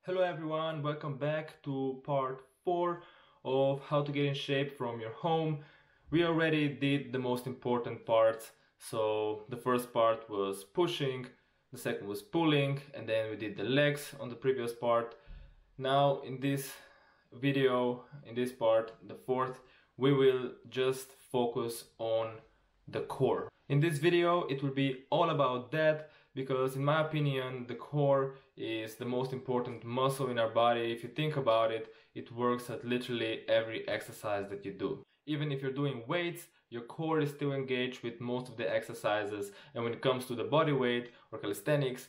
Hello everyone, welcome back to part 4 of how to get in shape from your home. We already did the most important parts. So the first part was pushing, the second was pulling, and then we did the legs on the previous part. Now in this video, in this part, the fourth, we will just focus on the core. In this video, it will be all about that because in my opinion, the core is the most important muscle in our body. If you think about it, it works at literally every exercise that you do. Even if you're doing weights, your core is still engaged with most of the exercises. And when it comes to the body weight or calisthenics,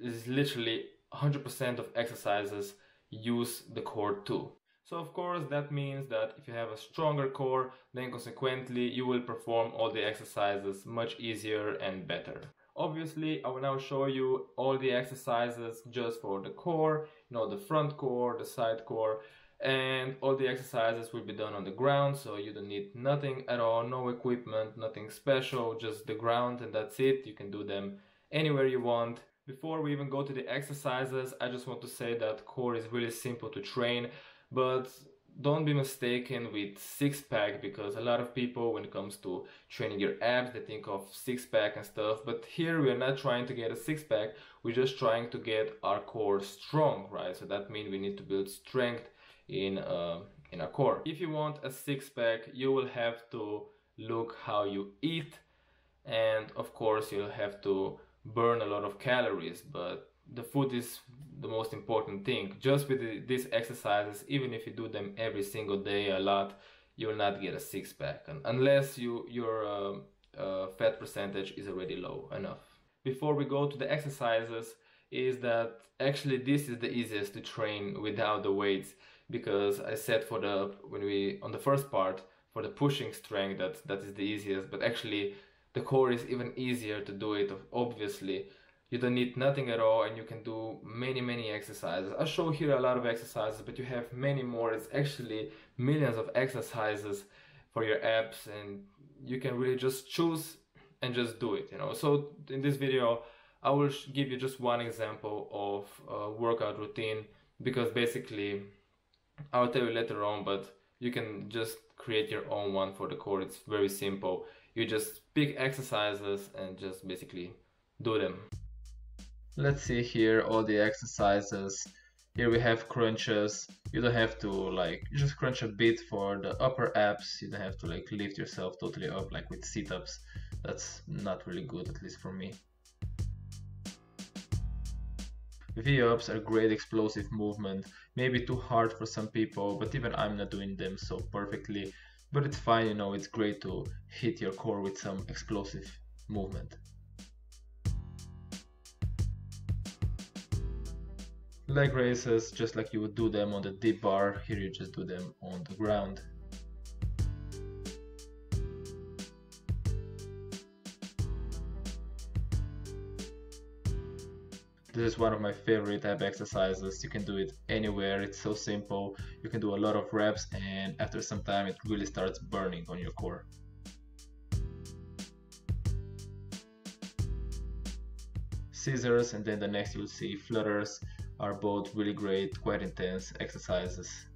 is literally 100% of exercises use the core too. So of course that means that if you have a stronger core, then consequently you will perform all the exercises much easier and better. Obviously I will now show you all the exercises just for the core, the front core, the side core, and all the exercises will be done on the ground, so you don't need nothing at all, no equipment, nothing special, just the ground and that's it. You can do them anywhere you want. Before we even go to the exercises, I just want to say that core is really simple to train, but don't be mistaken with six-pack, because a lot of people, when it comes to training your abs, they think of six-pack and stuff, but here we are not trying to get a six-pack, we're just trying to get our core strong, right? So that means we need to build strength in our core. If you want a six-pack, you will have to look how you eat, and of course you'll have to burn a lot of calories, but the food is the most important thing. Just with these exercises, even if you do them every single day a lot, you will not get a six-pack unless your fat percentage is already low enough. Before we go to the exercises, is that actually this is the easiest to train without the weights, because I said on the first part, for the pushing strength, that is the easiest, but actually the core is even easier to do it. Obviously you don't need nothing at all and you can do many exercises. I show here a lot of exercises, but you have many more. It's actually millions of exercises for your abs, and you can really just choose and just do it, So in this video I will give you just one example of a workout routine, because basically I'll tell you later on, but you can just create your own one for the core. It's very simple. You just pick exercises and just basically do them. Let's see here all the exercises. Here we have crunches. You don't have to you just crunch a bit for the upper abs. You don't have to lift yourself totally up like with sit-ups. That's not really good, at least for me. V-ups are great explosive movement, maybe too hard for some people, but even I'm not doing them so perfectly, but it's fine, it's great to hit your core with some explosive movement. Leg raises, just like you would do them on the deep bar, here you just do them on the ground. This is one of my favorite ab exercises. You can do it anywhere, it's so simple. You can do a lot of reps and after some time it really starts burning on your core. Scissors, and then the next you'll see flutters, are both really great, quite intense exercises.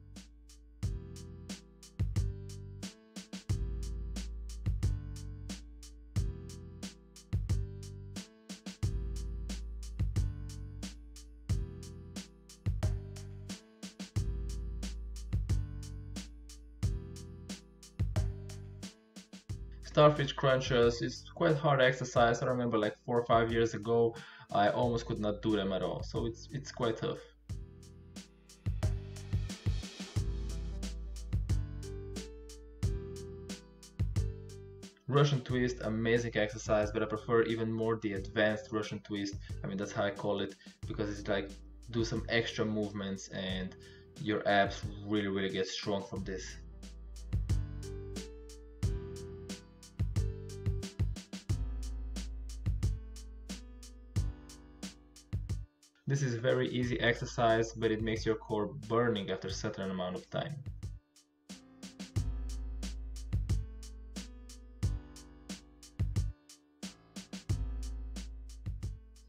Starfish crunches is quite hard exercise. I remember 4 or 5 years ago I almost could not do them at all, so it's quite tough. Russian twist, amazing exercise, but I prefer even more the advanced Russian twist. I mean, that's how I call it, because it's do some extra movements and your abs really get strong from this. This is a very easy exercise, but it makes your core burning after a certain amount of time.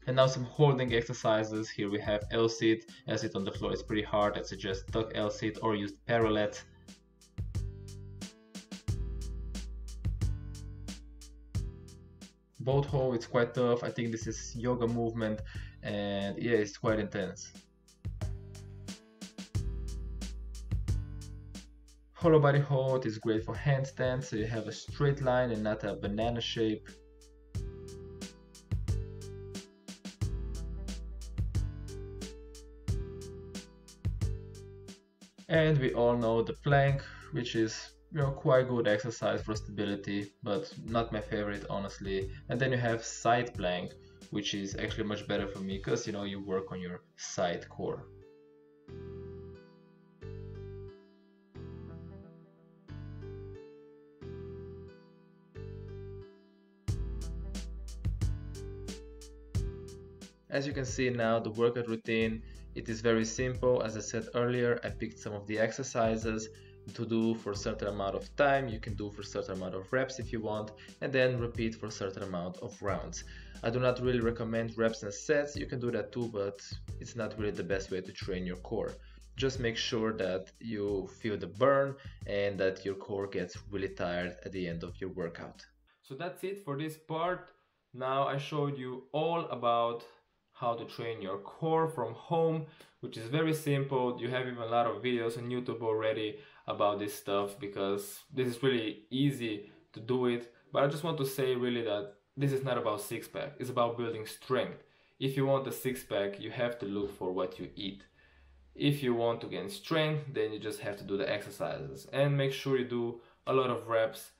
And now some holding exercises. Here we have L-sit. L-sit on the floor is pretty hard. I suggest tuck L-sit or use parallel. Boat hold, it's quite tough. I think this is yoga movement, and yeah, it's quite intense. Hollow body hold is great for handstand, so you have a straight line and not a banana shape. And we all know the plank, which is quite good exercise for stability, but not my favorite honestly. And then you have side plank, which is actually much better for me because you work on your side core. As you can see now, the workout routine, it is very simple. As I said earlier, I picked some of the exercises to do for a certain amount of time. You can do for a certain amount of reps if you want, and then repeat for a certain amount of rounds. I do not really recommend reps and sets. You can do that too, but it's not really the best way to train your core. Just make sure that you feel the burn and that your core gets really tired at the end of your workout. So that's it for this part. Now I showed you all about how to train your core from home, which is very simple. You have even a lot of videos on YouTube already about this stuff because this is really easy to do it. But I just want to say really that this is not about six-pack, it's about building strength. If you want a six-pack, you have to look for what you eat. If you want to gain strength, then you just have to do the exercises and make sure you do a lot of reps.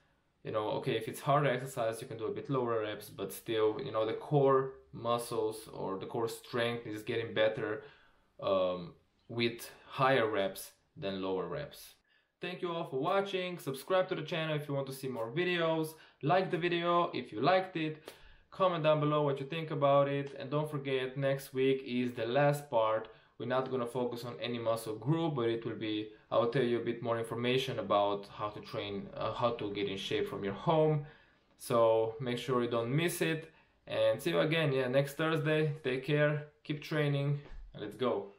Okay, if it's harder exercise, you can do a bit lower reps, but still, the core muscles or the core strength is getting better with higher reps than lower reps. Thank you all for watching. Subscribe to the channel if you want to see more videos. Like the video if you liked it. Comment down below what you think about it. And don't forget, next week is the last part. We're not going to focus on any muscle group, but it will be, I will tell you a bit more information about how to train, how to get in shape from your home. So make sure you don't miss it. And see you again, next Thursday. Take care, keep training, and let's go.